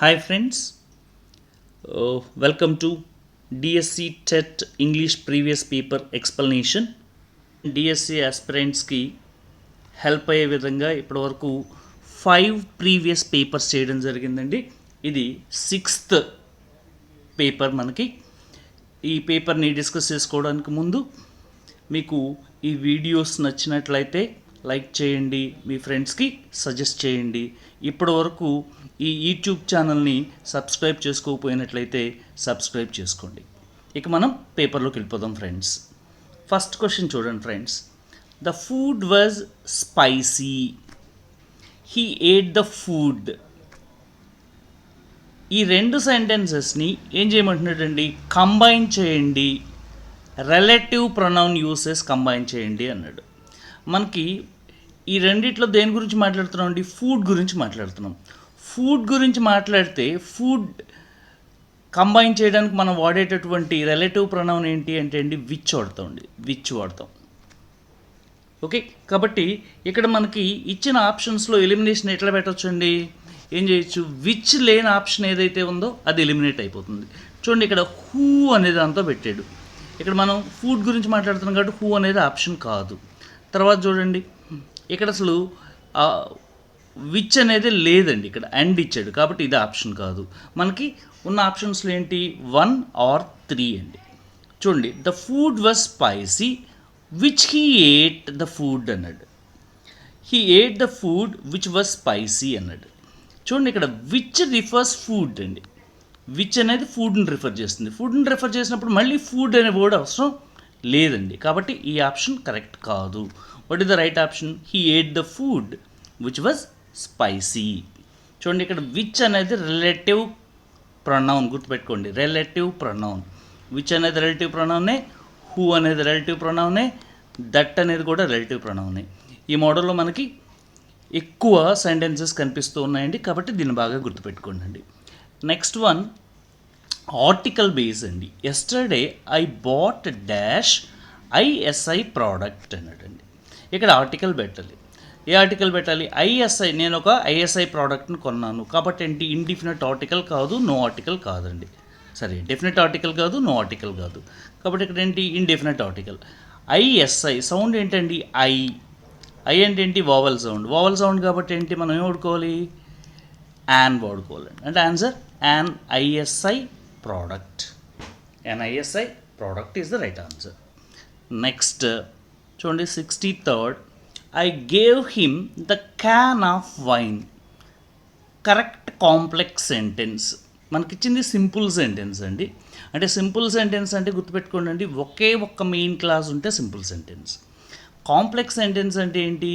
Hi friends, welcome to DSC TET English Previous Paper Explanation. DSC ఆస్పిరెంట్స్కి help అయ్యే విధంగా ఇప్పటివరకు 5 ప్రీవియస్ పేపర్స్ చేయడం జరిగిందండి. ఇది 6th పేపర్. మనకి ఈ పేపర్ని డిస్కస్ చేసుకోవడానికి ముందు మీకు ఈ వీడియోస్ నచ్చినట్లయితే లైక్ చేయండి, మీ ఫ్రెండ్స్కి సజెస్ట్ చేయండి. ఇప్పటి వరకు ఈ యూట్యూబ్ ఛానల్ని సబ్స్క్రైబ్ చేసుకోకపోయినట్లయితే సబ్స్క్రైబ్ చేసుకోండి. ఇక మనం పేపర్లోకి వెళ్ళిపోదాం ఫ్రెండ్స్. ఫస్ట్ క్వశ్చన్ చూడండి friends. The food was spicy, he ate the food. ఈ రెండు సెంటెన్సెస్ని ఏం చేయమంటున్నాడండి? కంబైన్ చేయండి, రిలేటివ్ ప్రొనౌన్ యూసెస్ కంబైన్ చేయండి అన్నాడు. మనకి ఈ రెండిట్లో దేని గురించి మాట్లాడుతున్నాం అండి? ఫుడ్ గురించి మాట్లాడుతున్నాం. ఫుడ్ గురించి మాట్లాడితే ఫుడ్ కంబైన్ చేయడానికి మనం వాడేటటువంటి రిలేటివ్ ప్రొనౌన్ ఏంటి అంటే అండి విచ్ వాడతామండి, విచ్ వాడతాం. ఓకే, కాబట్టి ఇక్కడ మనకి ఇచ్చిన ఆప్షన్స్లో ఎలిమినేషన్ ఎట్లా పెట్టచ్చండి? ఏం చేయొచ్చు? విచ్ లేని ఆప్షన్ ఏదైతే ఉందో అది ఎలిమినేట్ అయిపోతుంది. చూడండి, ఇక్కడ హూ అనే దాంతో పెట్టాడు. ఇక్కడ మనం ఫుడ్ గురించి మాట్లాడుతున్నాం కాబట్టి హూ అనేది ఆప్షన్ కాదు. తర్వాత చూడండి, ఇక్కడ అసలు విచ్ అనేది లేదండి, ఇక్కడ అండ్ ఇచ్చాడు కాబట్టి ఇది ఆప్షన్ కాదు. మనకి ఉన్న ఆప్షన్స్లో ఏంటి? 1 or 3 అండి. చూడండి, the food was spicy which he ate the food అన్నాడు. He ate the food which was spicy అన్నాడు. చూడండి, ఇక్కడ విచ్ రిఫర్స్ ఫుడ్ అండి. విచ్ అనేది ఫుడ్ని రిఫర్ చేస్తుంది. ఫుడ్ని రిఫర్ చేసినప్పుడు మళ్ళీ ఫుడ్ అనే వర్డ్ అవసరం లేదండి, కాబట్టి ఈ ఆప్షన్ కరెక్ట్ కాదు. What is the right option? He ate the food which was spicy. చూడండి, ఇక్కడ విచ్ అనేది రిలేటివ్ ప్రొనౌన్, గుర్తుపెట్టుకోండి, రిలేటివ్ ప్రొనౌన్. విచ్ అనేది రిలేటివ్ ప్రొనౌనే, హూ అనేది రిలేటివ్ ప్రొనౌనే, దట్ అనేది కూడా రిలేటివ్ ప్రొనౌనే. ఈ మోడల్లో మనకి ఎక్కువ సెంటెన్సెస్ కనిపిస్తూ ఉన్నాయండి, కాబట్టి దీన్ని బాగా గుర్తుపెట్టుకోండి. నెక్స్ట్ వన్ ఆర్టికల్ బేస్ అండి. Yesterday I bought dash ISI product అన్నాడండి. ఇక్కడ ఆర్టికల్ పెట్టాలి. ఏ ఆర్టికల్ పెట్టాలి? ఐఎస్ఐ. నేను ఒక ఐఎస్ఐ ప్రోడక్ట్ని కొన్నాను కాబట్టి ఏంటి? ఇండిఫినిట్ ఆర్టికల్ కాదు, నో ఆర్టికల్ కాదండి. సరే, డెఫినెట్ ఆర్టికల్ కాదు, నో ఆర్టికల్ కాదు, కాబట్టి ఇక్కడ ఏంటి? Indefinite article. ఐఎస్ఐ సౌండ్ ఏంటండి? ఐ అంటే ఏంటి? Vowel sound. వావల్ సౌండ్ కాబట్టి ఏంటి? మనం ఏం వాడుకోవాలి? యాన్ వాడుకోవాలండి. అంటే answer an ISI product. An ISI product is the right answer. Next చూడండి, 63rd I gave him the can of wine. Correct complex sentence. మనకిచ్చింది సింపుల్ సెంటెన్స్ అండి. అంటే సింపుల్ సెంటెన్స్ అంటే గుర్తుపెట్టుకోండి అండి, ఒకే ఒక్క మెయిన్ క్లాస్ ఉంటే సింపుల్ సెంటెన్స్. కాంప్లెక్స్ సెంటెన్స్ అంటే ఏంటి?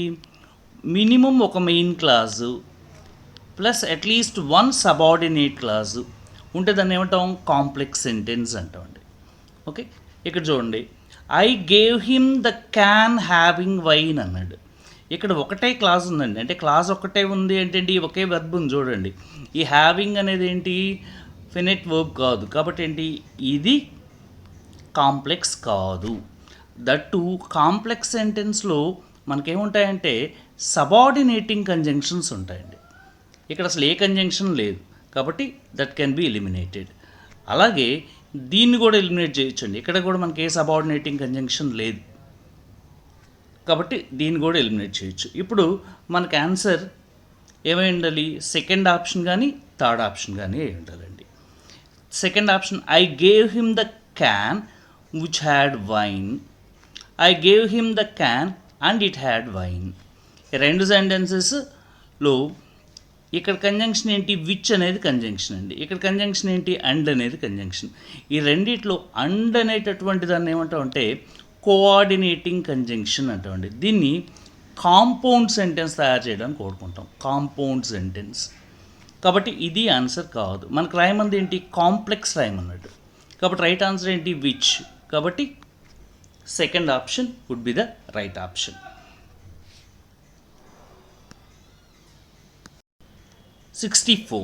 మినిమం ఒక main clause plus at least 1 subordinate clause ఉంటే దాన్ని ఏమంటాం? కాంప్లెక్స్ సెంటెన్స్ అంటామండి. ఓకే, ఇక్కడ చూడండి, I gave him the can having wine అన్నాడు. ఇక్కడ ఒకటే క్లాస్ ఉందండి, అంటే క్లాస్ ఒకటే ఉంది అంటే ఒకే వర్బ్ ఉంది. చూడండి, ఈ హ్యావింగ్ అనేది ఏంటి? ఫినిట్ వర్బ్ కాదు, కాబట్టి ఏంటి? ఇది కాంప్లెక్స్ కాదు. దట్టు కాంప్లెక్స్ సెంటెన్స్లో మనకేముంటాయంటే సబార్డినేటింగ్ కంజంక్షన్స్ ఉంటాయండి. ఇక్కడ అసలు ఏ కంజంక్షన్ లేదు, కాబట్టి దట్ కెన్ బి ఎలిమినేటెడ్. అలాగే దీన్ని కూడా ఎలిమినేట్ చేయొచ్చండి. ఇక్కడ కూడా మనకి ఏ సబార్డినేటింగ్ కంజంక్షన్ లేదు, కాబట్టి దీన్ని కూడా ఎలిమినేట్ చేయొచ్చు. ఇప్పుడు మనకు ఆన్సర్ ఏమై ఉండాలి? సెకండ్ ఆప్షన్ కానీ థర్డ్ ఆప్షన్ కానీ అయి ఉండాలండి. Second option, I gave him the can which had wine. I gave him the can and it had wine. రెండు సెంటెన్సెస్లో ఇక్కడ కంజంక్షన్ ఏంటి? విచ్ అనేది కంజంక్షన్ అండి. ఇక్కడ కంజంక్షన్ ఏంటి? అండ్ అనేది కంజంక్షన్. ఈ రెండిట్లో అండ్ అనేటటువంటి దాన్ని ఏమంటామంటే కోఆర్డినేటింగ్ కంజంక్షన్ అంటామండి. దీన్ని కాంపౌండ్ సెంటెన్స్ తయారు చేయడానికి కోరుకుంటాం, కాంపౌండ్ సెంటెన్స్. కాబట్టి ఇది ఆన్సర్ కాదు. మనకు రాయమంది ఏంటి? కాంప్లెక్స్ రాయమన్నట్టు. కాబట్టి రైట్ ఆన్సర్ ఏంటి? విచ్. కాబట్టి second option would be the right option. 64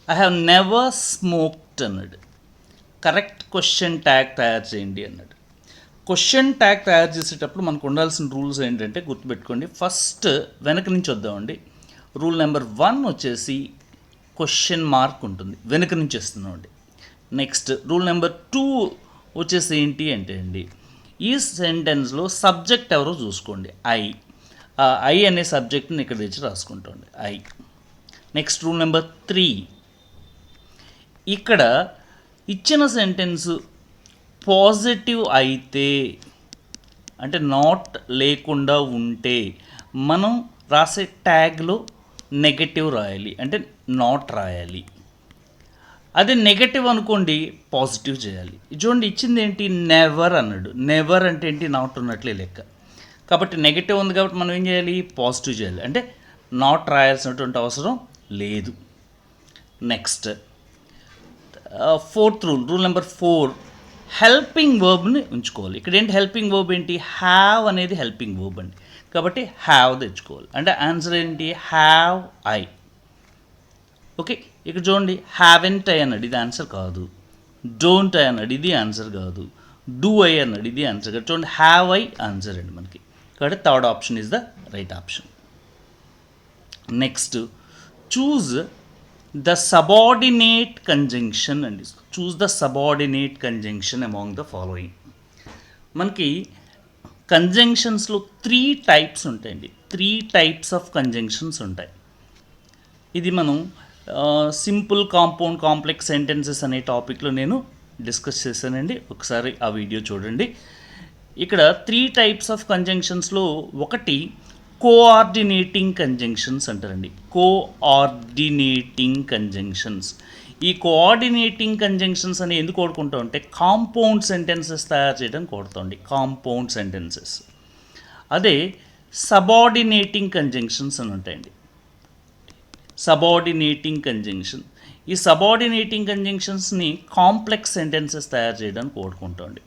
I have never smoked అన్నాడు. కరెక్ట్ క్వశ్చన్ ట్యాగ్ తయారు చేయండి అన్నాడు. క్వశ్చన్ ట్యాగ్ తయారు చేసేటప్పుడు మనకు ఉండాల్సిన రూల్స్ ఏంటంటే గుర్తుపెట్టుకోండి. ఫస్ట్ వెనక నుంచి వద్దామండి. రూల్ నెంబర్ 1 వచ్చేసి క్వశ్చన్ మార్క్ ఉంటుంది, వెనుక నుంచి వస్తున్నామండి. నెక్స్ట్ రూల్ నెంబర్ 2 వచ్చేసి ఏంటి అంటే అండి, ఈ సెంటెన్స్లో సబ్జెక్ట్ ఎవరో చూసుకోండి. ఐ అనే సబ్జెక్ట్ని ఇక్కడ తెచ్చి రాసుకుంటాండి, ఐ. నెక్స్ట్ రూల్ నెంబర్ 3, ఇక్కడ ఇచ్చిన సెంటెన్స్ పాజిటివ్ అయితే అంటే నాట్ లేకుండా ఉంటే మనం రాసే ట్యాగ్లో నెగటివ్ రాయాలి, అంటే నాట్ రాయాలి. అదే నెగటివ్ అనుకోండి పాజిటివ్ చేయాలి. చూడండి ఇచ్చింది ఏంటి, నెవర్ అన్నాడు. నెవర్ అంటే ఏంటి, నాట్ ఉన్నట్లే లెక్క. కాబట్టి నెగటివ్ ఉంది కాబట్టి మనం ఏం చేయాలి, పాజిటివ్ చేయాలి, అంటే నాట్ రాయాల్సినటువంటి అవసరం లేదు. Next 4th rule number 4, helping వర్బ్ని ఉంచుకోవాలి. ఇక్కడ ఏంటి హెల్పింగ్ వర్బ్ ఏంటి, హ్యావ్ అనేది హెల్పింగ్ వర్బ్ అండి, కాబట్టి హ్యావ్ తెచ్చుకోవాలి. అంటే ఆన్సర్ ఏంటి, హ్యావ్ ఐ. ఓకే, ఇక్కడ చూడండి హ్యావెంట్ ఐ అన్నాడు, ఇది ఆన్సర్ కాదు. డోంట్ ఐ అన్నాడు, ఇది ఆన్సర్ కాదు. డూ ఐ అన్నాడు, ఇది ఆన్సర్ కాదు. చూడండి హ్యావ్ ఐ ఆన్సర్ అండి మనకి, కాబట్టి third option is the right option. Next choose the subordinate conjunction అండి. Choose the subordinate conjunction among the following. మనకి కంజంక్షన్స్లో 3 టైప్స్ ఉంటాయండి. 3 టైప్స్ ఆఫ్ కంజంక్షన్స్ ఉంటాయి. ఇది మనం సింపుల్, కాంపౌండ్, కాంప్లెక్స్ సెంటెన్సెస్ అనే టాపిక్లో నేను డిస్కస్ చేశానండి, ఒకసారి ఆ వీడియో చూడండి. ఇక్కడ 3 టైప్స్ ఆఫ్ కంజంక్షన్స్లో ఒకటి కోఆర్డినేటింగ్ కంజంక్షన్స్ అంటారండి. Coordinating conjunctions. ఈ కోఆర్డినేటింగ్ కంజంక్షన్స్ అని ఎందుకు వాడుకుంటాం అంటే కాంపౌండ్ సెంటెన్సెస్ తయారు చేయడానికి వాడుతామండి, కాంపౌండ్ సెంటెన్సెస్. అదే సబార్డినేటింగ్ కంజంక్షన్స్ అని ఉంటాయండి. సబార్డినేటింగ్ కంజంక్షన్, ఈ సబార్డినేటింగ్ కంజంక్షన్స్ని కాంప్లెక్స్ సెంటెన్సెస్ తయారు చేయడానికి వాడుకుంటామండి.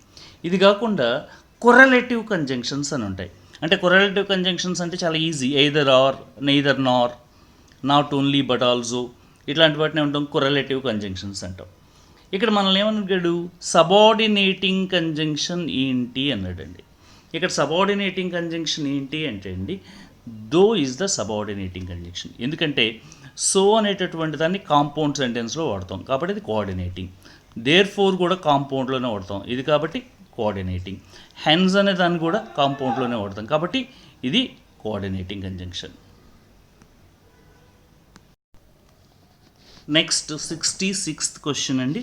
ఇది కాకుండా కొరలేటివ్ కంజంక్షన్స్ అని ఉంటాయి. అంటే కొరలేటివ్ కంజంక్షన్స్ అంటే చాలా easy, either are, neither Nar, not only but also, ఇట్లాంటి వాటిని ఉంటాం కొరలేటివ్ కంజంక్షన్స్ అంటాం. ఇక్కడ మనల్ని ఏమన్నాడు, సబార్డినేటింగ్ కంజంక్షన్ ఏంటి అన్నాడండి. ఇక్కడ సబార్డినేటింగ్ కంజంక్షన్ ఏంటి అంటే అండి, though is the subordinating conjunction. ఎందుకంటే సో అనేటటువంటి దాన్ని కాంపౌండ్ సెంటెన్స్లో వాడతాం కాబట్టి ఇది కోఆర్డినేటింగ్. దేర్ ఫోర్ కూడా కాంపౌండ్లోనే వాడతాం, ఇది కాబట్టి కోఆర్డినేటింగ్. హెన్స్ అనే దాన్ని కూడా కాంపౌండ్లోనే వాడతాం కాబట్టి ఇది coordinating conjunction. Next 66th question అండి.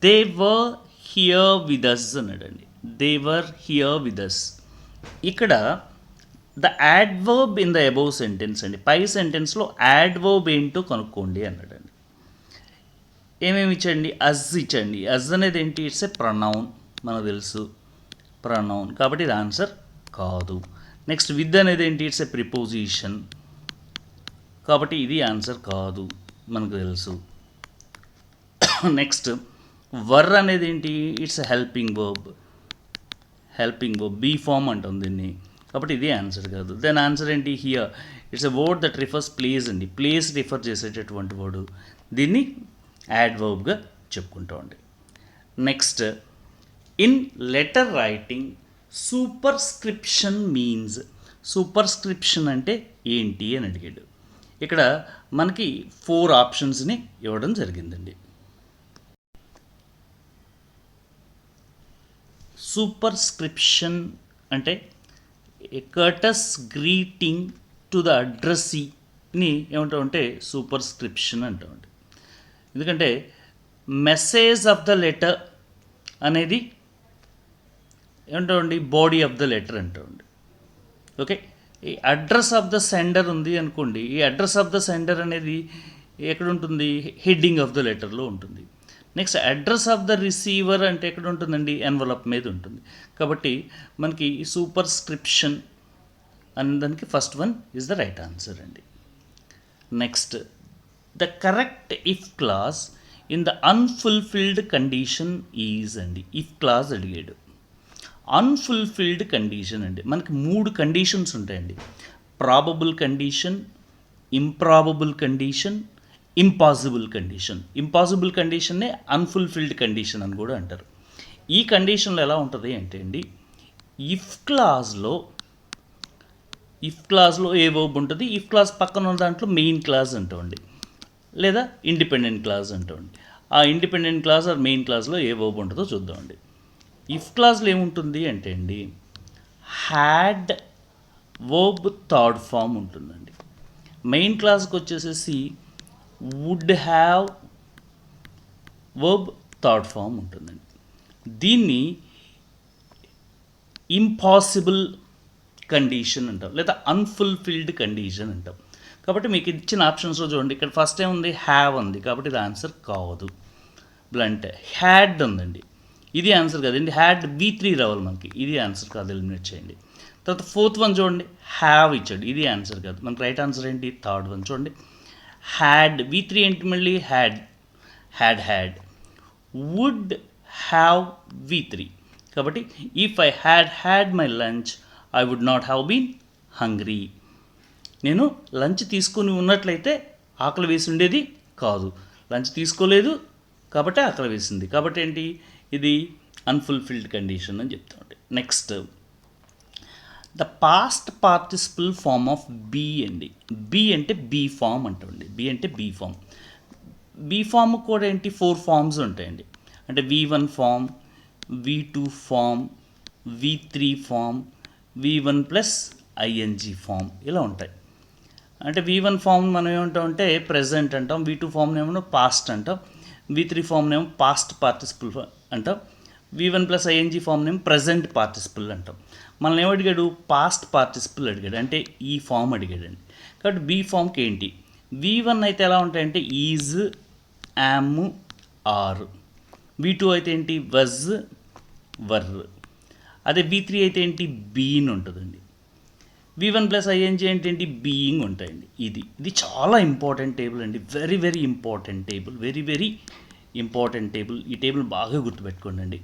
They were here with us అన్నాడండి. They were here with us. ఇక్కడ the adverb in the above sentence అండి, పై సెంటెన్స్లో యాడ్వర్బ్ ఏంటో కనుక్కోండి అన్నాడండి. ఏమేమి ఇచ్చండి, అజ్ ఇచ్చండి. అజ్ అనేది ఏంటి, ఇట్స్ ఏ ప్రొనౌన్, మనకు తెలుసు ప్రొనౌన్, కాబట్టి ఇది ఆన్సర్ కాదు. నెక్స్ట్ విత్ అనేది ఏంటి, ఇట్స్ ఏ ప్రిపోజిషన్, కాబట్టి ఇది ఆన్సర్ కాదు, మనకు తెలుసు. నెక్స్ట్ వర్ అనేది ఏంటి, it's a helping verb, helping verb, be form అంటుంది దీన్ని, కాబట్టి ఇది ఆన్సర్ కాదు. దెన్ ఆన్సర్ ఏంటి, here it's a word that refers place అండి, ప్లేస్ రిఫర్ చేసేటటువంటి వర్డ్, దీన్ని యాడ్వర్బ్గా చెప్పుకుంటామండి. Next in letter writing superscription means. Superscription అంటే ఏంటి అని అడిగాడు. ఇక్కడ మనకి 4 ఆప్షన్స్ని ఇవ్వడం జరిగిందండి. సూపర్స్క్రిప్షన్ అంటే ఏ కర్టస్ గ్రీటింగ్ టు ద అడ్రస్సీని ఏమంటామంటే సూపర్స్క్రిప్షన్ అంటామండి. ఎందుకంటే మెసేజ్ ఆఫ్ ద లెటర్ అనేది ఏమంటామండి, బాడీ ఆఫ్ ద లెటర్ అంటామండి. ఓకే, ఈ అడ్రస్ ఆఫ్ ద సెండర్ ఉంది అనుకోండి, ఈ అడ్రస్ ఆఫ్ ద సెండర్ అనేది ఎక్కడ ఉంటుంది, హెడ్డింగ్ ఆఫ్ ద లెటర్లో ఉంటుంది. Next address of the receiver అంటే ఎక్కడ ఉంటుందండి, ఎన్వలప్ మీద ఉంటుంది. కాబట్టి మనకి ఈ సూపర్స్క్రిప్షన్ అనే దానికి first one is the right answer అండి. Next the correct if clause in the unfulfilled condition is అండి. ఇఫ్ క్లాస్ అడిగాడు. అన్ఫుల్ఫిల్డ్ కండిషన్ అండి, మనకి 3 కండిషన్స్ ఉంటాయండి. Probable condition, improbable condition, impossible condition. Impossible కండిషన్నే అన్ఫుల్ఫిల్డ్ కండిషన్ అని కూడా అంటారు. ఈ కండిషన్లో ఎలా ఉంటుంది అంటే అండి, ఇఫ్ క్లాజ్లో ఏ వర్బ్ ఉంటుంది, ఇఫ్ క్లాజ్ పక్కన ఉన్న దాంట్లో మెయిన్ క్లాజ్ అంటామండి. లేదా ఇండిపెండెంట్ క్లాజ్ అంటామండి. ఆ ఇండిపెండెంట్ క్లాజ్ ఆర్ మెయిన్ క్లాజ్లో ఏ వర్బ్ ఉంటుందో చూద్దామండి. ఇఫ్ క్లాజ్లో ఏముంటుంది అంటే అండి హ్యాడ్ వర్బ్ థర్డ్ ఫామ్ ఉంటుందండి. మెయిన్ క్లాస్కి వచ్చేసేసి would have verb third form ఉంటుందండి. దీన్ని ఇంపాసిబుల్ కండిషన్ అంటాం, లేదా అన్ఫుల్ఫిల్డ్ కండిషన్ అంటాం. కాబట్టి మీకు ఇచ్చిన ఆప్షన్స్లో చూడండి, ఇక్కడ ఫస్ట్ ఏముంది హ్యావ్ ఉంది, కాబట్టి ఇది ఆన్సర్ కాదు. బ్లంట్ హ్యాడ్ ఉందండి, ఇది ఆన్సర్ కదండి. హ్యాడ్ V3 రావాలి మనకి, ఇది ఆన్సర్ కాదు, ఎలిమినేట్ చేయండి. తర్వాత ఫోర్త్ వన్ చూడండి హ్యావ్ ఇచ్చాడు, ఇది ఆన్సర్ కాదు. మనకి రైట్ ఆన్సర్ ఏంటి థర్డ్ వన్ చూడండి హ్యాడ్. V3 ఏంటి మళ్ళీ had, had would have V3. కాబట్టి if I had my lunch I would not have been hungry. నేను లంచ్ తీసుకుని ఉన్నట్లయితే ఆకలి వేసి ఉండేది కాదు. లంచ్ తీసుకోలేదు కాబట్టి ఆకలి వేసింది. కాబట్టి ఏంటి ఇది అన్ఫుల్ఫిల్డ్ కండిషన్ అని చెప్తామండి. Next the past participle form of be అండి. బీ అంటే బీ ఫామ్ అంటామండి. బీ అంటే బీ ఫామ్. బీ ఫామ్ కూడా ఏంటి 4 ఫామ్స్ ఉంటాయండి. అంటే V1 form, V2 form, V3 form, V1 plus ING form, ఇలా ఉంటాయి. అంటే V1 ఫామ్ మనం ఏమంటామంటే ప్రెజెంట్ అంటాం, V2 ఫామ్ని ఏమో పాస్ట్ అంటాం, V3 ఫామ్ని ఏమో పాస్ట్ పార్టిసిపల్ అంటాం, V1 ప్లస్ ING ఫామ్ని ఏమో ప్రజెంట్ పార్టిసిపల్ అంటాం. మనల్ని ఏమడిగాడు పాస్ట్ పార్టిసిపల్ అడిగాడు, అంటే ఈ ఫామ్ అడిగాడండి. కాబట్టి బీ ఫామ్కి ఏంటి V1 అయితే ఎలా ఉంటాయంటే ఈజ్, యామ్, ఆర్. V2 అయితే ఏంటి వజ్, వర్. అదే V3 అయితే ఏంటి బీన్ ఉంటుందండి. V1 ప్లస్ ING ఏంటంటే బీయింగ్ ఉంటాయండి. ఇది చాలా ఇంపార్టెంట్ టేబుల్ అండి, very very important table, very important table. ఈ టేబుల్ బాగా గుర్తుపెట్టుకోండి.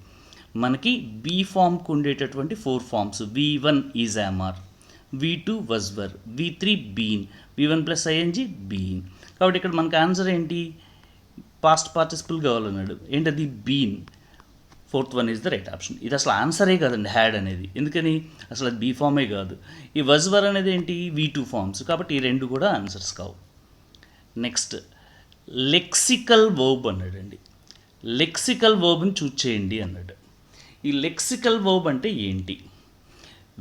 మనకి బీ ఫామ్కి ఉండేటటువంటి 4 forms. V1 is am are, V2 was were, V3 been, V1 plus ING being. కాబట్టి ఇక్కడ మనకి ఆన్సర్ ఏంటి పాస్ట్ పార్టిసిపల్ కావాలన్నాడు, ఏంటది been. Fourth one is the right option. ఇది అసలు ఆన్సరే కాదండి హ్యాడ్ అనేది, ఎందుకని అసలు అది బీ ఫామే కాదు. ఈ వజ్ వర్ అనేది ఏంటి V2 ఫామ్స్, కాబట్టి ఈ రెండు కూడా ఆన్సర్స్ కావు. నెక్స్ట్ లెక్సికల్ వర్బ్ అన్నాడండి. లెక్సికల్ వర్బ్ని చూజ్ చేయండి అన్నాడు. ఈ లెక్సికల్ వర్బ్ అంటే ఏంటి?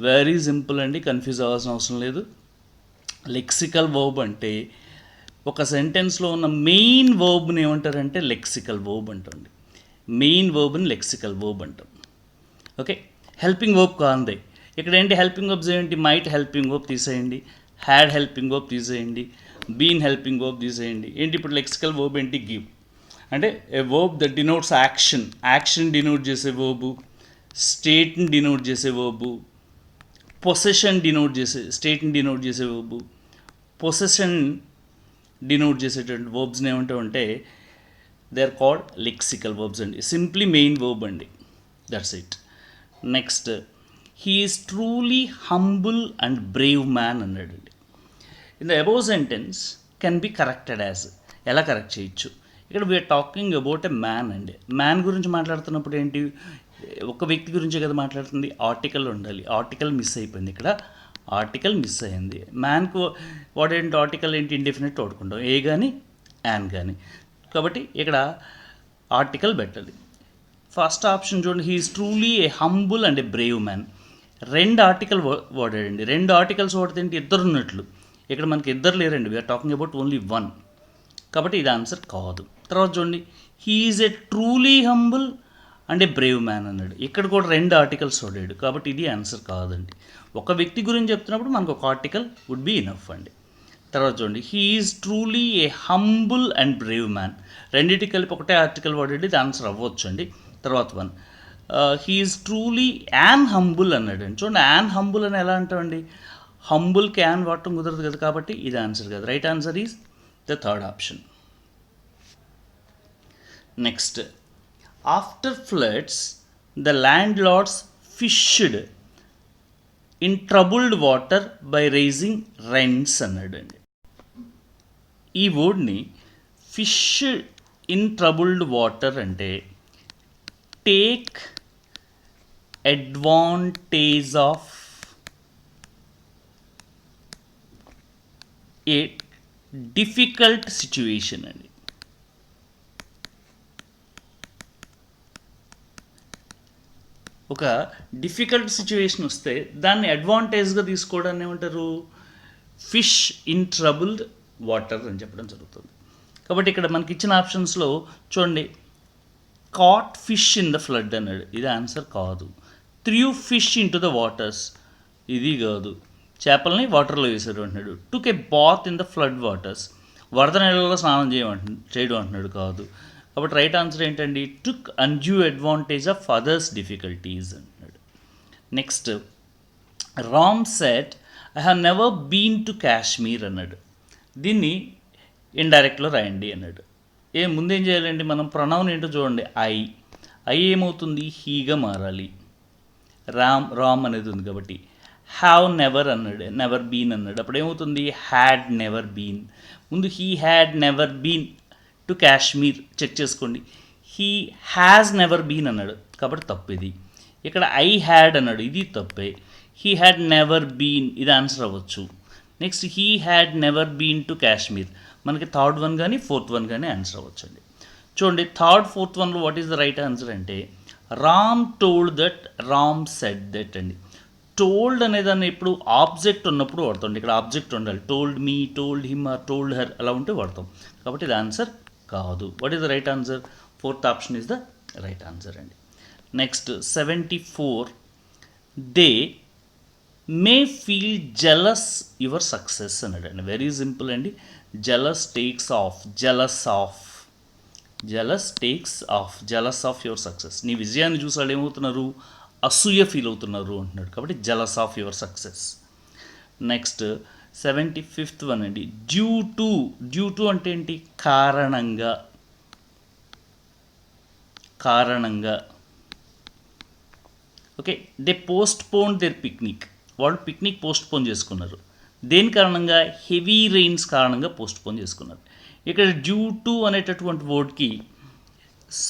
వెరీ సింపుల్ అండి, కన్ఫ్యూజ్ అవ్వాల్సిన అవసరం లేదు. లెక్సికల్ వర్బ్ అంటే ఒక సెంటెన్స్లో ఉన్న మెయిన్ వర్బ్ని ఏమంటారంటే లెక్సికల్ వర్బ్ అంటుంది. మెయిన్ వర్బ్ని లెక్సికల్ వర్బ్ అంటాం. ఓకే, హెల్పింగ్ వర్బ్ కాందే. ఇక్కడ ఏంటి హెల్పింగ్ వర్బ్స్ ఏంటి? మైట్ హెల్పింగ్ వర్బ్ తీసేయండి, హ్యాడ్ హెల్పింగ్ వర్బ్ తీసేయండి, బీన్ హెల్పింగ్ వర్బ్ తీసేయండి. ఏంటి ఇప్పుడు లెక్సికల్ వర్బ్ ఏంటి? గివ్. అంటే a verb that denotes action, action denote చేసే వర్బు, స్టేట్ని డినోట్ చేసే వర్బు, పొసెషన్ డినోట్ చేసే, స్టేట్ని డినోట్ చేసే వర్బు, పొసెషన్ డినోట్ చేసేటువంటి వర్బ్స్ని ఏమంటామంటే they are called lexical verbs అండి. సింప్లీ మెయిన్ వర్బ్ అండి, that's it. Next he is truly humble and brave man అన్నాడండి. In the above sentence can be corrected as. ఎలా కరెక్ట్ చేయొచ్చు? ఇక్కడ we are talking about a man అండి. Man గురించి మాట్లాడుతున్నప్పుడు ఏంటి, ఒక వ్యక్తి గురించే కదా మాట్లాడుతుంది, ఆర్టికల్ ఉండాలి. ఆర్టికల్ మిస్ అయిపోయింది ఇక్కడ, ఆర్టికల్ మిస్ అయింది. మ్యాన్కు వాడేంటి ఆర్టికల్ ఏంటి ఇండెఫినెట్ వాడుకుంటాం, ఏ కానీ యాన్ కానీ. కాబట్టి ఇక్కడ ఆర్టికల్ పెట్టాలి. ఫస్ట్ ఆప్షన్ చూడండి, he is truly a humble and a brave man. 2 article వాడాడండి. 2 ఆర్టికల్స్ వాడితే ఏంటి ఇద్దరు ఉన్నట్లు. ఇక్కడ మనకి ఇద్దరు లేరండి, వీఆర్ టాకింగ్ అబౌట్ ఓన్లీ 1. కాబట్టి ఇది ఆన్సర్ కాదు. తర్వాత చూడండి, he is a truly humble and a brave man అన్నాడు. ఇక్కడ కూడా 2 ఆర్టికల్స్ వాడాడు, కాబట్టి ఇది ఆన్సర్ కాదండి. ఒక వ్యక్తి గురించి చెప్తున్నప్పుడు మనకు ఒక ఆర్టికల్ వుడ్ బీ ఇనఫ్ అండి. తర్వాత చూడండి, he is truly a humble and brave man. రెండింటికి కలిపి ఒకటే ఆర్టికల్ వాడాడు, ఇది ఆన్సర్ అవ్వచ్చు అండి. తర్వాత one, he is truly an humble అన్నాడు అండి. చూడండి, యాన్ హంబుల్ అని ఎలా అంటామండి? హంబుల్కి యాన్ వాడటం కుదరదు కదా, కాబట్టి ఇది ఆన్సర్ కాదు. Right answer is the third option. Next, after floods the landlords fished in troubled water by rising rents అన్నాడండి. ఈ వర్డ్ని ఫిష్ ఇన్ ట్రబుల్డ్ వాటర్ అంటే take advantage of a difficult situation అండి. ఒక డిఫికల్ట్ సిచ్యువేషన్ వస్తే దాన్ని అడ్వాంటేజ్గా తీసుకోవడాన్ని ఏమంటారు, ఫిష్ ఇన్ ట్రబుల్డ్ వాటర్ అని చెప్పడం జరుగుతుంది. కాబట్టి ఇక్కడ మనకి ఇచ్చిన ఆప్షన్స్లో చూడండి, caught fish in the flood అన్నాడు, ఇది ఆన్సర్ కాదు. Threw fish into the waters, ఇది కాదు. చేపల్ని వాటర్లో వేసారు అంటున్నాడు. Took a bath in the flood waters, వరద నీళ్ళలో స్నానం చేయడం అంటున్నాడు, కాదు. కాబట్టి రైట్ ఆన్సర్ ఏంటండి, took undue advantage of others difficulties అంటున్నాడు. Next, Ram said I have never been to Kashmir అన్నాడు. దీన్ని ఇండైరెక్ట్లో రాయండి అన్నాడు. ముందేం చేయాలండి, మనం ప్రొనౌన్ ఏంటో చూడండి. ఐ ఏమవుతుంది, హీగా మారాలి. రామ్ అనేది ఉంది కాబట్టి హ్యావ్ నెవర్ అన్నాడు, నెవర్ బీన్ అన్నాడు, అప్పుడు ఏమవుతుంది, హ్యాడ్ నెవర్ బీన్. ముందు he had never been to Kashmir, check చేసుకోండి. హీ హ్యాజ్ నెవర్ బీన్ అన్నాడు, కాబట్టి తప్పు ఇది. ఇక్కడ ఐ హ్యాడ్ అన్నాడు, ఇది తప్పే. హీ హ్యాడ్ నెవర్ బీన్, ఇది ఆన్సర్ అవ్వచ్చు. Next, he had never been to Kashmir, మనకి థర్డ్ వన్ కానీ ఫోర్త్ వన్ కానీ ఆన్సర్ అవ్వచ్చు అండి. చూడండి, థర్డ్ ఫోర్త్ వన్లో what is the right answer అంటే Ram told that, Ram said that అండి. టోల్డ్ అనేదాన్ని ఇప్పుడు ఆబ్జెక్ట్ ఉన్నప్పుడు వాడతాం. ఇక్కడ ఆబ్జెక్ట్ ఉండాలి. Told me, told him, or told her అలా ఉంటే వాడతాం. కాబట్టి ఇది ఆన్సర్ కాదు. What is the right answer, fourth option is the right answer అండి. Next 74, they may feel jealous your success అన్నాడు అండి. వెరీ సింపుల్ అండి. Jealous takes off, jealous of your success. నీ విజయాన్ని చూసి వాళ్ళు ఏమవుతున్నారు, అసూయ ఫీల్ అవుతున్నారు అంటున్నాడు. కాబట్టి jealous of your success. Next 75th one అండి, డ్యూ టు అంటే ఏంటి, కారణంగా. Okay, they postpone their picnic, వాళ్ళు పిక్నిక్ పోస్ట్పోన్ చేసుకున్నారు. దేని కారణంగా, హెవీ రెయిన్స్ కారణంగా పోస్ట్పోన్ చేసుకున్నారు. ఇక్కడ డ్యూ టు అనేటటువంటి వర్డ్కి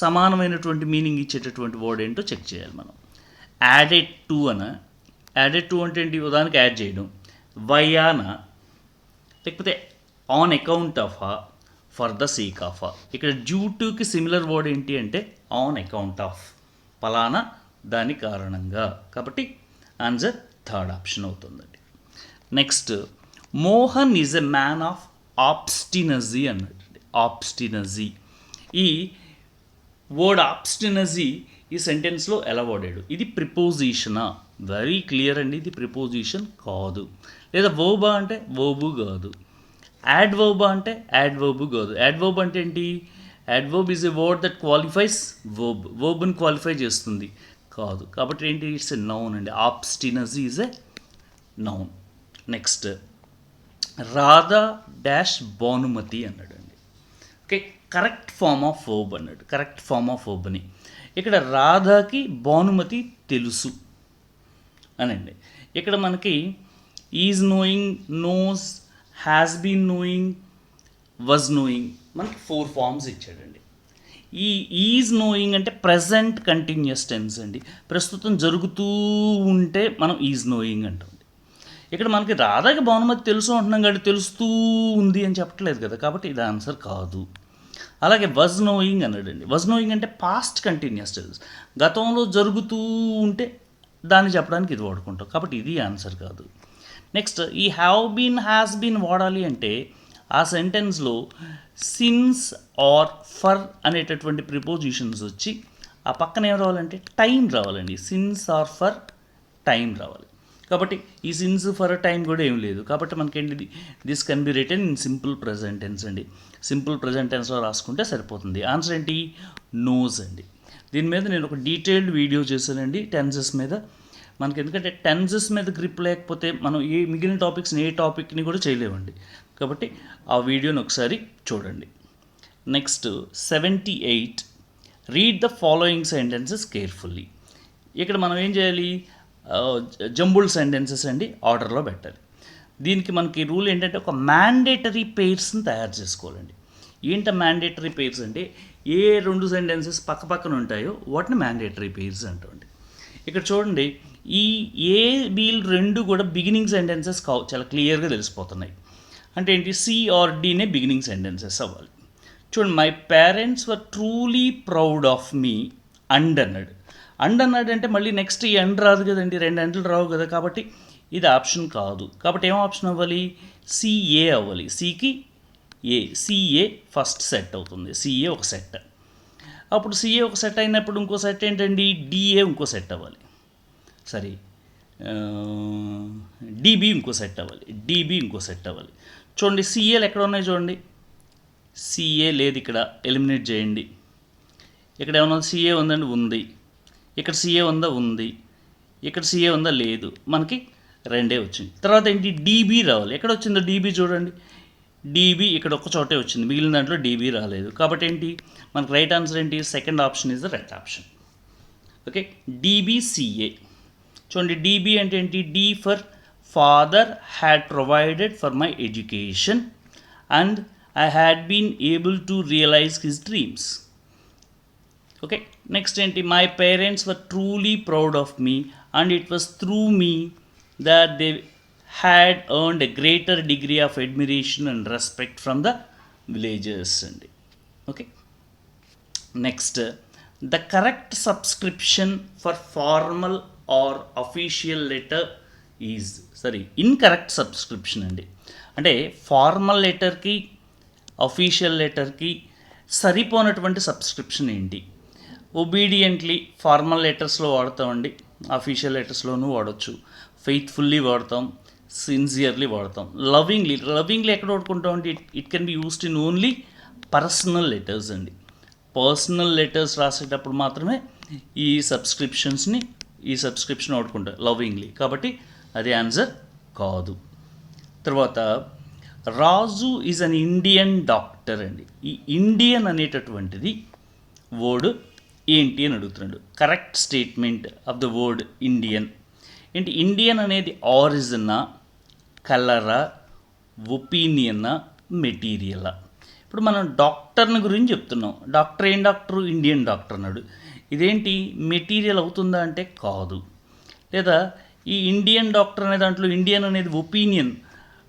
సమానమైనటువంటి మీనింగ్ ఇచ్చేటటువంటి వర్డ్ ఏంటో చెక్ చేయాలి మనం. యాడెడ్ టు అంటే ఏంటి, ఉదాహరణకి యాడ్ చేయడం. వయానా, లేకపోతే on account of, for the sake of. ఇక్కడ డ్యూ టుకి సిమిలర్ వర్డ్ ఏంటి అంటే ఆన్ అకౌంట్ ఆఫ్, పలానా దాని కారణంగా. కాబట్టి ఆన్సర్ థర్డ్ ఆప్షన్ అవుతుందండి. Next, Mohan is a man of obstinacy అన్నట్టు. ఆబ్స్టినసీ, ఈ వర్డ్ ఆబ్స్టినసీ ఈ సెంటెన్స్లో ఎలా వాడాడు, ఇది ప్రిపోజిషనా, వెరీ క్లియర్ అండి, ఇది ప్రిపోజిషన్ కాదు. లేదా వర్బా అంటే వర్బు కాదు. యాడ్వర్బా అంటే యాడ్వర్బు కాదు. యాడ్వర్బ్ అంటే ఏంటి, adverb is a word that qualifies వర్బ్ని క్వాలిఫై చేస్తుంది, కాదు. కాబట్టి ఏంటి, ఇట్స్ ఎ నౌన్ అండి. Obstinacy is a noun. Next, Radha dash Bhanumati అన్నాడు అండి. Okay, correct form of verb అన్నాడు. కరెక్ట్ ఫార్మ్ ఆఫ్ వర్బ్ని ఇక్కడ రాధాకి భానుమతి తెలుసు అనండి. ఇక్కడ మనకి is knowing, knows, has been knowing, was knowing, మనకి 4 ఫార్మ్స్ ఇచ్చాడండి. ఈ ఈజ్ నోయింగ్ అంటే ప్రజెంట్ కంటిన్యూస్ టెన్స్ అండి. ప్రస్తుతం జరుగుతూ ఉంటే మనం ఈజ్ నోయింగ్ అంటాం. ఇక్కడ మనకి రాధాకి భానుమతి తెలుసు అంటున్నాం కాబట్టి తెలుస్తూ ఉంది అని చెప్పట్లేదు కదా, కాబట్టి ఇది ఆన్సర్ కాదు. అలాగే వజ్ నోయింగ్ అన్నాడండి. వజ్ నోయింగ్ అంటే పాస్ట్ కంటిన్యూస్ టెన్స్, గతంలో జరుగుతూ ఉంటే దాన్ని చెప్పడానికి ఇది వాడుకుంటాం, కాబట్టి ఇది ఆన్సర్ కాదు. నెక్స్ట్, ఈ హ్యావ్ బీన్, హ్యాస్ బీన్ వాడాలి అంటే ఆ సెంటెన్స్లో సిన్స్ ఆర్ ఫర్ అనేటటువంటి ప్రిపోజిషన్స్ వచ్చి ఆ పక్కన ఏం రావాలంటే టైం రావాలండి. సిన్స్ ఆర్ ఫర్ టైం రావాలి. కాబట్టి ఈ సిన్స్ ఫర్ టైం కూడా ఏం లేదు. కాబట్టి మనకేంటి, this can be written in simple present tense అండి. సింపుల్ ప్రజెంట్ టెన్స్లో రాసుకుంటే సరిపోతుంది. ఆన్సర్ ఏంటి, నోస్ అండి. దీని మీద నేను ఒక డీటెయిల్డ్ వీడియో చేశానండి టెన్సెస్ మీద. మనకి ఎందుకంటే టెన్సెస్ మీద గ్రిప్ లేకపోతే మనం మిగిలిన టాపిక్స్ని ఏ టాపిక్ని కూడా చేయలేమండి. కాబట్టి ఆ వీడియోని ఒకసారి చూడండి. Next 78, read the following sentences carefully. ఇక్కడ మనం ఏం చేయాలి, జంబుల్డ్ సెంటెన్సెస్ అండి, ఆర్డర్లో పెట్టాలి. దీనికి మనకి రూల్ ఏంటంటే ఒక మ్యాండేటరీ పెయిర్స్ని తయారు చేసుకోవాలండి. ఏంట మ్యాండేటరీ పెయిర్స్ అంటే ఏ 2 సెంటెన్సెస్ పక్క పక్కన ఉంటాయో వాటిని మ్యాండేటరీ పెయిర్స్ అంటామండి. ఇక్కడ చూడండి, ఈ ఏ బీలు 2 కూడా బిగినింగ్ సెంటెన్సెస్ కావు, చాలా క్లియర్గా తెలిసిపోతున్నాయి. అంటే ఏంటి, సి ఆర్ డీనే బిగినింగ్ సెంటెన్సెస్ అవ్వాలి. చూడండి, my parents were truly proud of me and అన్నాడు. అండ్ అన్నాడు అంటే మళ్ళీ నెక్స్ట్ ఈ అండ్ రాదు కదండి, 2 అండ్లు రావు కదా, కాబట్టి ఇది ఆప్షన్ కాదు. కాబట్టి ఏం ఆప్షన్ అవ్వాలి, సిఏ అవ్వాలి. సికి ఏ, సిఏ ఫస్ట్ సెట్ అవుతుంది, సిఏ ఒక సెట్. అప్పుడు సిఏ ఒక సెట్ అయినప్పుడు ఇంకో సెట్ ఏంటండి, డిఏ ఇంకో సెట్ అవ్వాలి. సరే, డిబి ఇంకో సెట్ అవ్వాలి, డిబి ఇంకో సెట్ అవ్వాలి. చూడండి, సిఏలు ఎక్కడ ఉన్నాయి చూడండి, సిఏ లేదు, ఇక్కడ ఎలిమినేట్ చేయండి. ఇక్కడ ఏమన్నా సిఏ ఉందండి, ఉంది. ఇక్కడ సిఏ ఉందా, ఉంది. ఇక్కడ సిఏ ఉందా, లేదు. మనకి 2 వచ్చింది. తర్వాత ఏంటి, డీబీ రావాలి. ఎక్కడ వచ్చిందో డీబీ చూడండి, డీబీ ఇక్కడ ఒక్క చోటే వచ్చింది, మిగిలిన దాంట్లో డీబీ రాలేదు. కాబట్టి ఏంటి, మనకు రైట్ ఆన్సర్ ఏంటి, second option is the right option. Okay, DBCA. చూడండి, డీబీ అంటే ఏంటి, D for father had provided for my education and I had been able to realise his dreams. Okay, next ఏంటి, my parents were truly proud of me and it was through me that they had earned a greater degree of admiration and respect from the villagers అండి. Okay, next, the correct subscription for formal or official letter is, incorrect subscription అండి. అంటే formal లెటర్కి official లెటర్కి సరిపోనటువంటి subscription ఏంటి, obediently formal లెటర్స్లో వాడతామండి, official లెటర్స్లోనూ వాడచ్చు, faithfully వాడతాం, sincerely వాడతాం. Lovingly ఎక్కడ వాడుకుంటాం అంటే it can be used in only personal letters అండి. పర్సనల్ లెటర్స్ రాసేటప్పుడు మాత్రమే ఈ సబ్స్క్రిప్షన్ వాడుకుంటాం లవింగ్లీ. కాబట్టి అది ఆన్సర్ కాదు. తర్వాత, రాజు ఈజ్ అన్ ఇండియన్ డాక్టర్ అండి. ఈ ఇండియన్ అనేటటువంటిది వర్డ్ ఏంటి అని అడుగుతున్నాడు. Correct statement of the word Indian ఏంటి, ఇండియన్ అనేది ఆరిజినా, కలరా, ఒపీనియనా, మెటీరియలా? ఇప్పుడు మనం డాక్టర్ని గురించి చెప్తున్నాం, డాక్టర్ ఏం డాక్టరు, ఇండియన్ డాక్టర్ అన్నాడు. ఇదేంటి, మెటీరియల్ అవుతుందా అంటే కాదు. లేదా ఈ ఇండియన్ డాక్టర్ అనే దాంట్లో ఇండియన్ అనేది ఒపీనియన్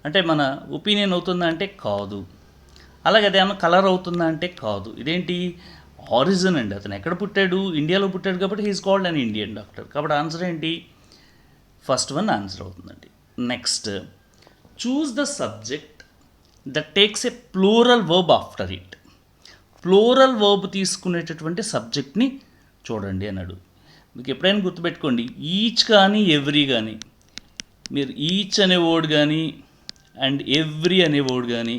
అంటే మన ఒపీనియన్ అవుతుందా అంటే కాదు. అలాగే అదేమన్నా కలర్ అవుతుందా అంటే కాదు. ఇదేంటి, ఆరిజిన్ అండి. అతను ఎక్కడ పుట్టాడు, ఇండియాలో పుట్టాడు కాబట్టి he is called an Indian doctor. కాబట్టి ఆన్సర్ ఏంటి, ఫస్ట్ వన్ ఆన్సర్ అవుతుందండి. Next, choose the subject that takes a plural verb after it. Plural verb తీసుకునేటటువంటి సబ్జెక్ట్ని చూడండి అన్నాడు. మీకు ఎప్పుడైనా గుర్తుపెట్టుకోండి, ఈచ్ కానీ ఎవ్రీ కానీ, మీరు ఈచ్ అనే వర్డ్ కానీ అండ్ ఎవ్రీ అనే వర్డ్ కానీ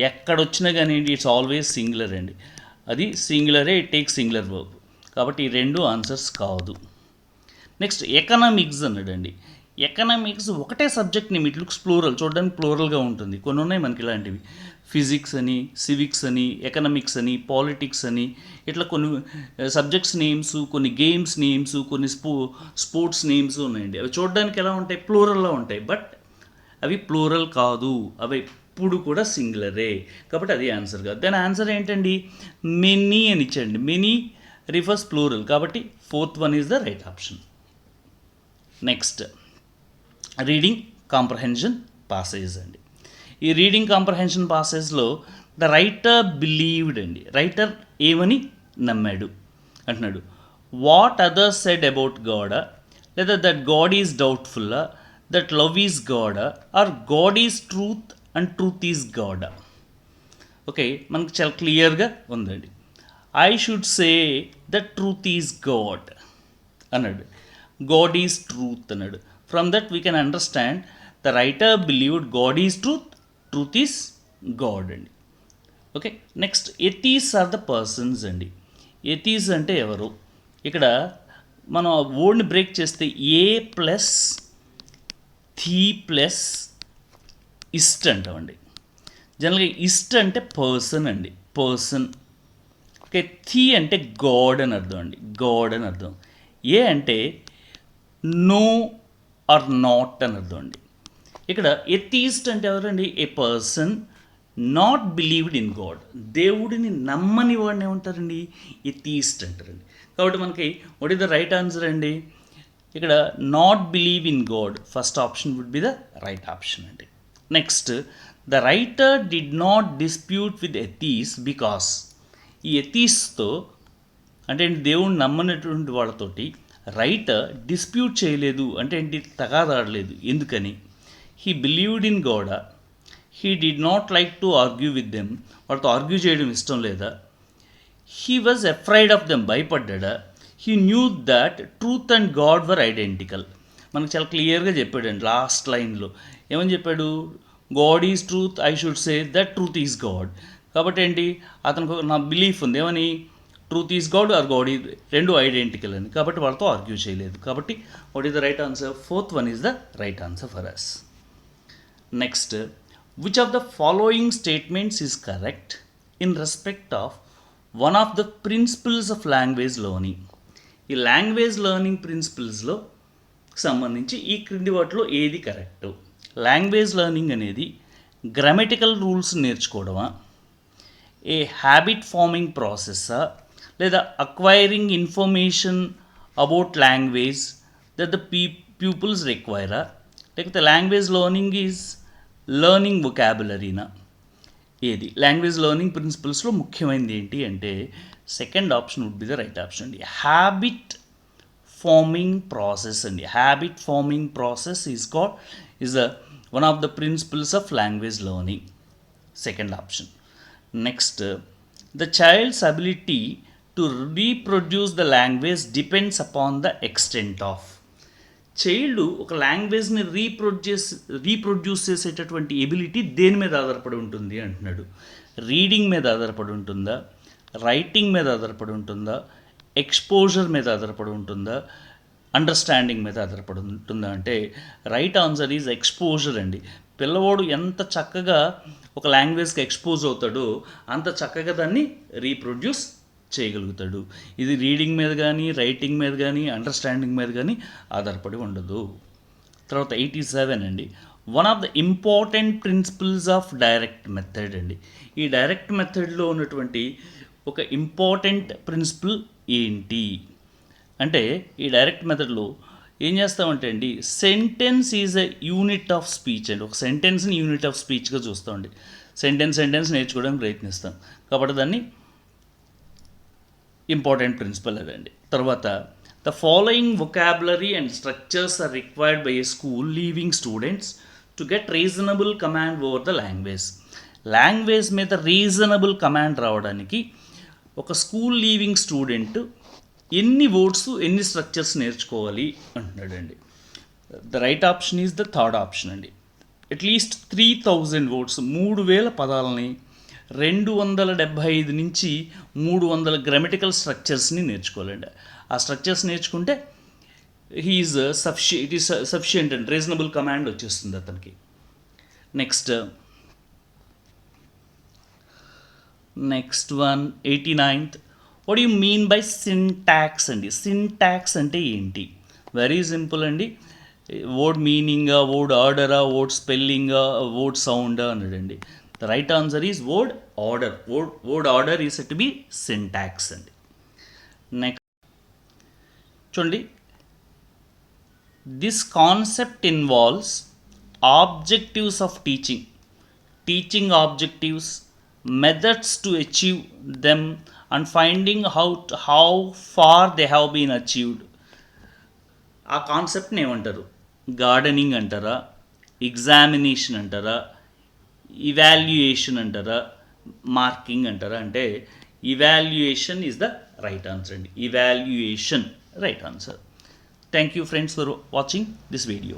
ఎక్కడొచ్చినా కానీ ఇట్స్ ఆల్వేస్ సింగులర్ అండి. అది సింగులరే, ఇట్ టేక్స్ సింగులర్ వర్బ్. కాబట్టి ఈ 2 ఆన్సర్స్ కాదు. నెక్స్ట్, ఎకనామిక్స్ అన్నాడండి. ఎకనామిక్స్ ఒకటే subject name, it looks plural, చూడడానికి ప్లూరల్గా ఉంటుంది. కొన్ని ఉన్నాయి మనకి ఇలాంటివి, ఫిజిక్స్ అని, సివిక్స్ అని, ఎకనామిక్స్ అని, పాలిటిక్స్ అని, ఇట్లా కొన్ని సబ్జెక్ట్స్ నేమ్స్, కొన్ని గేమ్స్ నేమ్స్, కొన్ని స్పోర్ట్స్ నేమ్స్ ఉన్నాయండి. అవి చూడడానికి ఎలా ఉంటాయి, ప్లూరల్లో ఉంటాయి. బట్ అవి ప్లూరల్ కాదు, అవి ఎప్పుడు కూడా సింగులరే. కాబట్టి అది ఆన్సర్ కాదు. దాని ఆన్సర్ ఏంటండి, మెనీ అని ఇచ్చండి. మెనీ రిఫర్స్ ప్లూరల్, కాబట్టి 4th one is the right option. Next, reading comprehension passage అండి. ఈ రీడింగ్ కాంప్రహెన్షన్ పాసేజ్లో ద రైటర్ బిలీవ్డ్ అండి. రైటర్ ఏమని నమ్మాడు అంటున్నాడు. What others said about God, లేదా that God is doubtful, that love is God, or God is truth and truth is God. Okay, మనకు చాలా క్లియర్గా ఉందండి. I should say that truth is God అన్నాడు, గాడ్ ఈజ్ ట్రూత్ అన్నాడు. From that we can understand the writer believed God is truth, truth is God అండి. Okay, next, atheists are the persons అండి. Atheists అంటే ఎవరు? ఇక్కడ మనం ఆ వర్డ్ని break చేస్తే ఏ ప్లస్ థీ ప్లస్ ఇస్ట్ అంటామండి. జనరల్గా ఇస్ట్ అంటే పర్సన్ అండి, పర్సన్. ఓకే, థీ అంటే గాడ్ అని అర్థం అండి, గాడ్ అని అర్థం. ఏ అంటే నో ఆర్ నాట్ అని అర్థం అండి. ఇక్కడ ఎథీస్ట్ అంటే ఎవరండి, a person not believed in God, దేవుడిని నమ్మని వాడిని ఏమంటారండి, ఎథీస్ట్ అంటారండి. కాబట్టి మనకి what is the right answer అండి, ఇక్కడ not believe in God, first option would be the right option అండి. Next, the writer did not dispute with atheists because ఈ ఎథీస్తో అంటే దేవుణ్ణి నమ్మనటువంటి వాళ్ళతోటి రైటర్ డిస్ప్యూట్ చేయలేదు అంటే ఏంటి తగాదాడలేదు. ఎందుకని? He believed in God, he did not like to argue with them, వాళ్ళతో ఆర్గ్యూ చేయడం ఇష్టం లేదా. He was afraid of them, భయపడ్డా. He knew that truth and God were identical. మనకు చాలా క్లియర్గా చెప్పాడండి లాస్ట్ లైన్లో. ఏమని చెప్పాడు? God is truth, I should say that truth is God. కాబట్టి ఏంటి, అతనికి నా బిలీఫ్ ఉంది ఏమని, truth is God or God is రెండు ఐడెంటికల్ అని. కాబట్టి వాళ్ళతో ఆర్గ్యూ చేయలేదు. కాబట్టి what is the right answer? Fourth one is the right answer for us. Next, which of the following statements is correct in respect of one of the principles of language learning. ఈ language learning ప్రిన్సిపల్స్లో సంబంధించి ఈ క్రింది వాటిలో ఏది correct? Language learning అనేది grammatical rules నేర్చుకోవడమా, a habit forming ప్రాసెస్సా, లేదా acquiring information about language that the peoples రిక్వైరా, లేకపోతే లాంగ్వేజ్ లెర్నింగ్ ఈజ్ లెర్నింగ్ వొకాబులరీనా? ఏది? లాంగ్వేజ్ లెర్నింగ్ ప్రిన్సిపల్స్లో ముఖ్యమైనది ఏంటి అంటే second option would be the right option అండి. హ్యాబిట్ ఫార్మింగ్ ప్రాసెస్ అండి. Habit forming process is one of the principles of language learning. Second option. Next, the child's ability to reproduce the language depends upon the extent of. Child ఒక లాంగ్వేజ్ని reproduce చేసేటటువంటి ability దేని మీద ఆధారపడి ఉంటుంది అంటున్నాడు. Reading మీద ఆధారపడి ఉంటుందా, రైటింగ్ మీద ఆధారపడి ఉంటుందా, ఎక్స్పోజర్ మీద ఆధారపడి ఉంటుందా, అండర్స్టాండింగ్ మీద ఆధారపడి ఉంటుందా అంటే రైట్ ఆన్సర్ ఈజ్ ఎక్స్పోజర్ అండి. పిల్లవాడు ఎంత చక్కగా ఒక లాంగ్వేజ్కి ఎక్స్పోజ్ అవుతాడో అంత చక్కగా దాన్ని రీప్రొడ్యూస్ చేయగలుగుతాడు. ఇది రీడింగ్ మీద కానీ, రైటింగ్ మీద కానీ, అండర్స్టాండింగ్ మీద కానీ ఆధారపడి ఉండదు. తర్వాత 87 అండి. One of the important principles of direct method అండి. ఈ డైరెక్ట్ మెథడ్లో ఉన్నటువంటి ఒక ఇంపార్టెంట్ ప్రిన్సిపల్ ఏంటి అంటే ఈ డైరెక్ట్ మెథడ్లో ఏం చేస్తామంటే అండి, sentence is a unit of speech అండి. ఒక సెంటెన్స్ని యూనిట్ ఆఫ్ స్పీచ్గా చూస్తామండి. సెంటెన్స్ నేర్చుకోవడానికి ప్రయత్నిస్తాం. కాబట్టి దాన్ని ఇంపార్టెంట్ ప్రిన్సిపల్ అదండి. తర్వాత, the following vocabulary and structures are required by a school leaving students to get reasonable command over the language. Language మీద రీజనబుల్ కమాండ్ రావడానికి ఒక స్కూల్ లీవింగ్ స్టూడెంట్ ఎన్ని వర్డ్స్, ఎన్ని స్ట్రక్చర్స్ నేర్చుకోవాలి అంటున్నాడండి. The right option is the third option అండి. At least 3000 words, 3000 పదాలని 275 నుంచి 300 గ్రామటికల్ స్ట్రక్చర్స్ని నేర్చుకోవాలండి. ఆ స్ట్రక్చర్స్ నేర్చుకుంటే it is sufficient and reasonable command వచ్చేస్తుంది అతనికి. Next one 89th. What you mean by syntax అండి. సింటాక్స్ అంటే ఏంటి? వెరీ సింపుల్ అండి. వర్డ్ మీనింగా, వర్డ్ ఆర్డరా, వర్డ్ స్పెల్లింగా, వర్డ్ సౌండా అన్నాడండి. The right answer is word order. Word order is to be syntax అండి. Next చూడండి, this concept involves objectives of teaching objectives, methods to achieve them and finding out how far they have been achieved. ఆ కాన్సెప్ట్ని ఏమంటారు? Gardening అంటారా, examination అంటారా, evaluation అంటారా, marking అంటారా అంటే evaluation is the right answer అండి. Evaluation right answer. Thank you friends for watching this video.